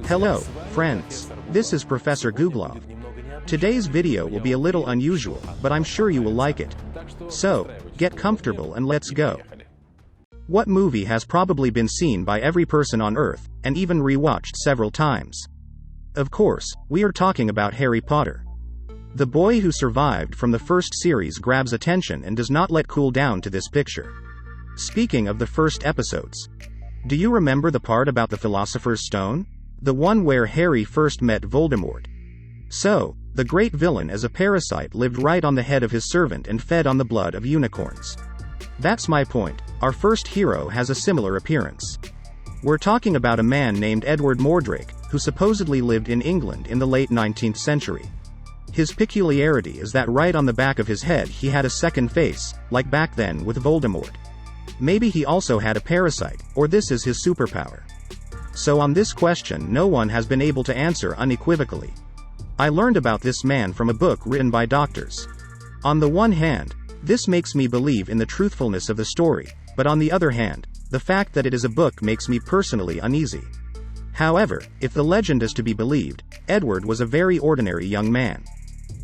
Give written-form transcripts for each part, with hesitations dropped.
Hello, friends. This is Professor Googlov. Today's video will be a little unusual, but I'm sure you will like it. So, get comfortable and let's go. What movie has probably been seen by every person on Earth, and even rewatched several times? Of course, we are talking about Harry Potter. The boy who survived from the first series grabs attention and does not let cool down to this picture. Speaking of the first episodes, do you remember the part about the Philosopher's Stone? The one where Harry first met Voldemort. So, the great villain as a parasite lived right on the head of his servant and fed on the blood of unicorns. That's my point. Our first hero has a similar appearance. We're talking about a man named Edward Mordrake, who supposedly lived in England in the late 19th century. His peculiarity is that right on the back of his head he had a second face, like back then with Voldemort. Maybe he also had a parasite, or this is his superpower. So on this question no one has been able to answer unequivocally. I learned about this man from a book written by doctors. On the one hand, this makes me believe in the truthfulness of the story, but on the other hand, the fact that it is a book makes me personally uneasy. However, if the legend is to be believed, Edward was a very ordinary young man.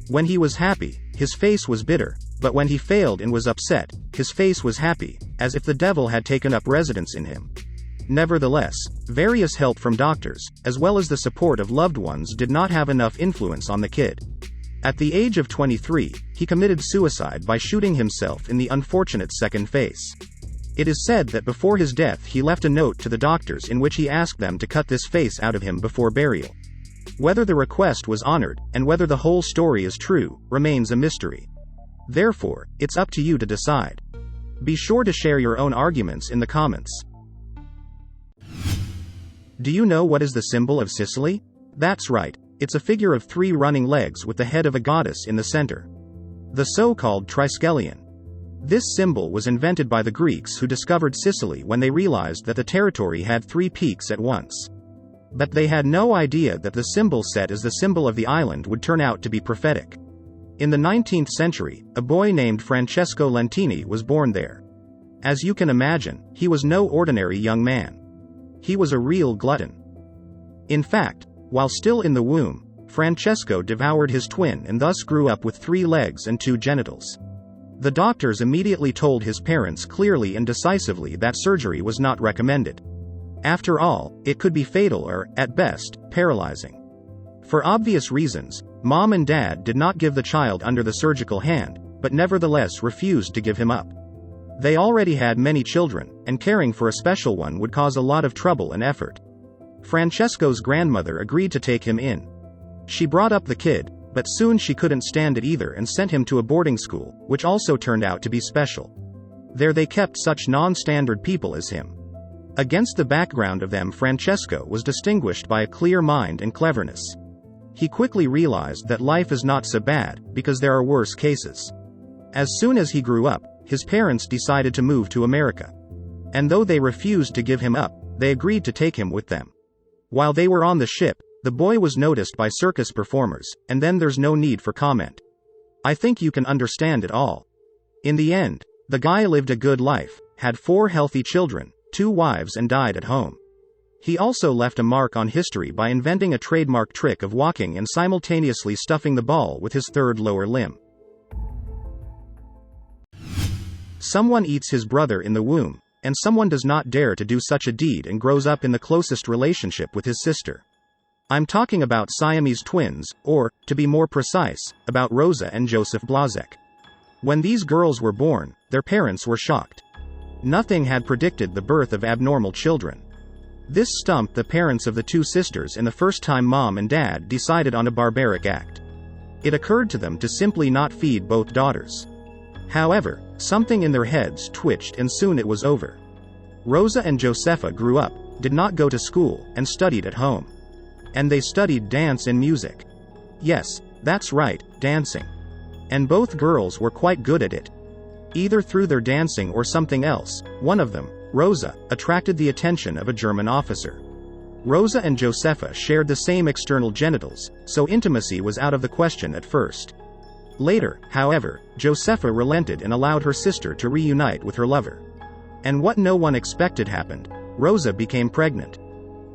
When he was happy, his face was bitter, but when he failed and was upset, his face was happy, as if the devil had taken up residence in him. Nevertheless, various help from doctors, as well as the support of loved ones did not have enough influence on the kid. At the age of 23, he committed suicide by shooting himself in the unfortunate second face. It is said that before his death he left a note to the doctors in which he asked them to cut this face out of him before burial. Whether the request was honored, and whether the whole story is true, remains a mystery. Therefore, it's up to you to decide. Be sure to share your own arguments in the comments. Do you know what is the symbol of Sicily? That's right, it's a figure of 3 running legs with the head of a goddess in the center. The so-called triskelion. This symbol was invented by the Greeks who discovered Sicily when they realized that the territory had 3 peaks at once. But they had no idea that the symbol set as the symbol of the island would turn out to be prophetic. In the 19th century, a boy named Francesco Lentini was born there. As you can imagine, he was no ordinary young man. He was a real glutton. In fact, while still in the womb, Francesco devoured his twin and thus grew up with 3 legs and 2 genitals. The doctors immediately told his parents clearly and decisively that surgery was not recommended. After all, it could be fatal or, at best, paralyzing. For obvious reasons, Mom and Dad did not give the child under the surgical hand, but nevertheless refused to give him up. They already had many children, and caring for a special one would cause a lot of trouble and effort. Francesco's grandmother agreed to take him in. She brought up the kid, but soon she couldn't stand it either and sent him to a boarding school, which also turned out to be special. There they kept such non-standard people as him. Against the background of them, Francesco was distinguished by a clear mind and cleverness. He quickly realized that life is not so bad, because there are worse cases. As soon as he grew up, his parents decided to move to America. And though they refused to give him up, they agreed to take him with them. While they were on the ship, the boy was noticed by circus performers, and then there's no need for comment. I think you can understand it all. In the end, the guy lived a good life, had 4 healthy children, 2 wives and died at home. He also left a mark on history by inventing a trademark trick of walking and simultaneously stuffing the ball with his 3rd lower limb. Someone eats his brother in the womb, and someone does not dare to do such a deed and grows up in the closest relationship with his sister. I'm talking about Siamese twins, or, to be more precise, about Rosa and Joseph Blazek. When these girls were born, their parents were shocked. Nothing had predicted the birth of abnormal children. This stumped the parents of the 2 sisters, and the first time Mom and Dad decided on a barbaric act. It occurred to them to simply not feed both daughters. However, something in their heads twitched and soon it was over. Rosa and Josefa grew up, did not go to school, and studied at home. And they studied dance and music. Yes, that's right, dancing. And both girls were quite good at it. Either through their dancing or something else, one of them, Rosa, attracted the attention of a German officer. Rosa and Josefa shared the same external genitals, so intimacy was out of the question at first. Later, however, Josefa relented and allowed her sister to reunite with her lover. And what no one expected happened. Rosa became pregnant.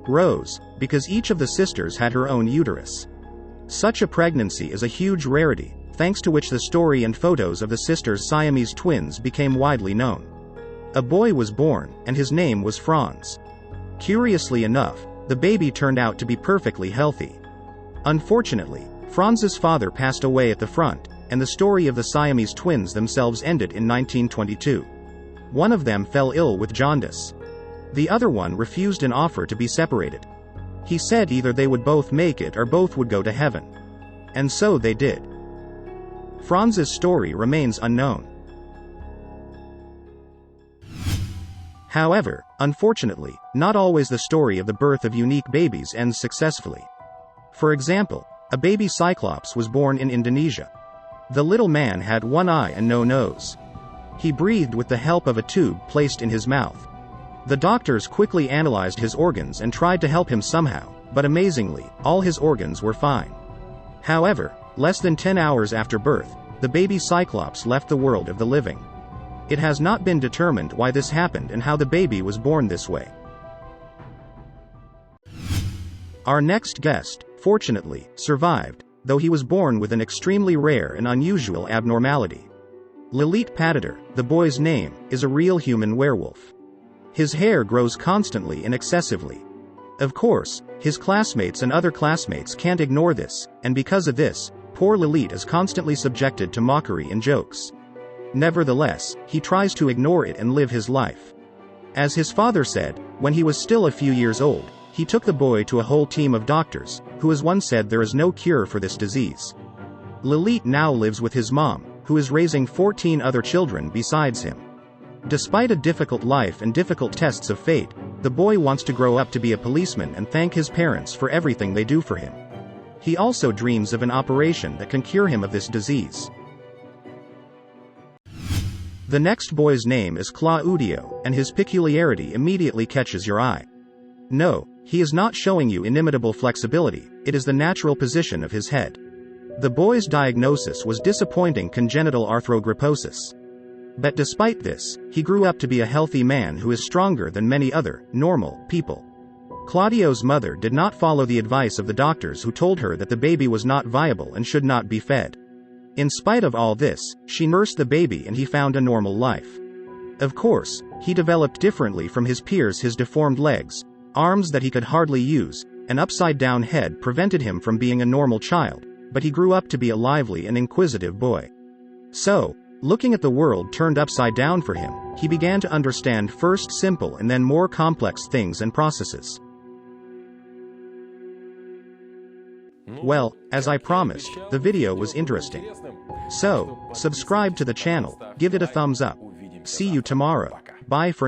Rose, because each of the sisters had her own uterus. Such a pregnancy is a huge rarity, thanks to which the story and photos of the sisters' Siamese twins became widely known. A boy was born, and his name was Franz. Curiously enough, the baby turned out to be perfectly healthy. Unfortunately, Franz's father passed away at the front, and the story of the Siamese twins themselves ended in 1922. One of them fell ill with jaundice. The other one refused an offer to be separated. He said either they would both make it or both would go to heaven. And so they did. Franz's story remains unknown. However, unfortunately, not always the story of the birth of unique babies ends successfully. For example, a baby cyclops was born in Indonesia. The little man had one eye and no nose. He breathed with the help of a tube placed in his mouth. The doctors quickly analyzed his organs and tried to help him somehow, but amazingly, all his organs were fine. However, less than 10 hours after birth, the baby cyclops left the world of the living. It has not been determined why this happened and how the baby was born this way. Our next guest, fortunately, survived, though he was born with an extremely rare and unusual abnormality. Lalit Patidar, the boy's name, is a real human werewolf. His hair grows constantly and excessively. Of course, his classmates and other classmates can't ignore this, and because of this, poor Lalit is constantly subjected to mockery and jokes. Nevertheless, he tries to ignore it and live his life. As his father said, when he was still a few years old, he took the boy to a whole team of doctors, who as one said there is no cure for this disease. Lalit now lives with his mom, who is raising 14 other children besides him. Despite a difficult life and difficult tests of fate, the boy wants to grow up to be a policeman and thank his parents for everything they do for him. He also dreams of an operation that can cure him of this disease. The next boy's name is Claudio, and his peculiarity immediately catches your eye. No, he is not showing you inimitable flexibility, it is the natural position of his head. The boy's diagnosis was disappointing congenital arthrogryposis. But despite this, he grew up to be a healthy man who is stronger than many other, normal, people. Claudio's mother did not follow the advice of the doctors who told her that the baby was not viable and should not be fed. In spite of all this, she nursed the baby and he found a normal life. Of course, he developed differently from his peers. His deformed legs, arms that he could hardly use, an upside-down head prevented him from being a normal child, but he grew up to be a lively and inquisitive boy. So, looking at the world turned upside down for him, he began to understand first simple and then more complex things and processes. Well, as I promised, the video was interesting. So, subscribe to the channel, give it a thumbs up. See you tomorrow. Bye for now.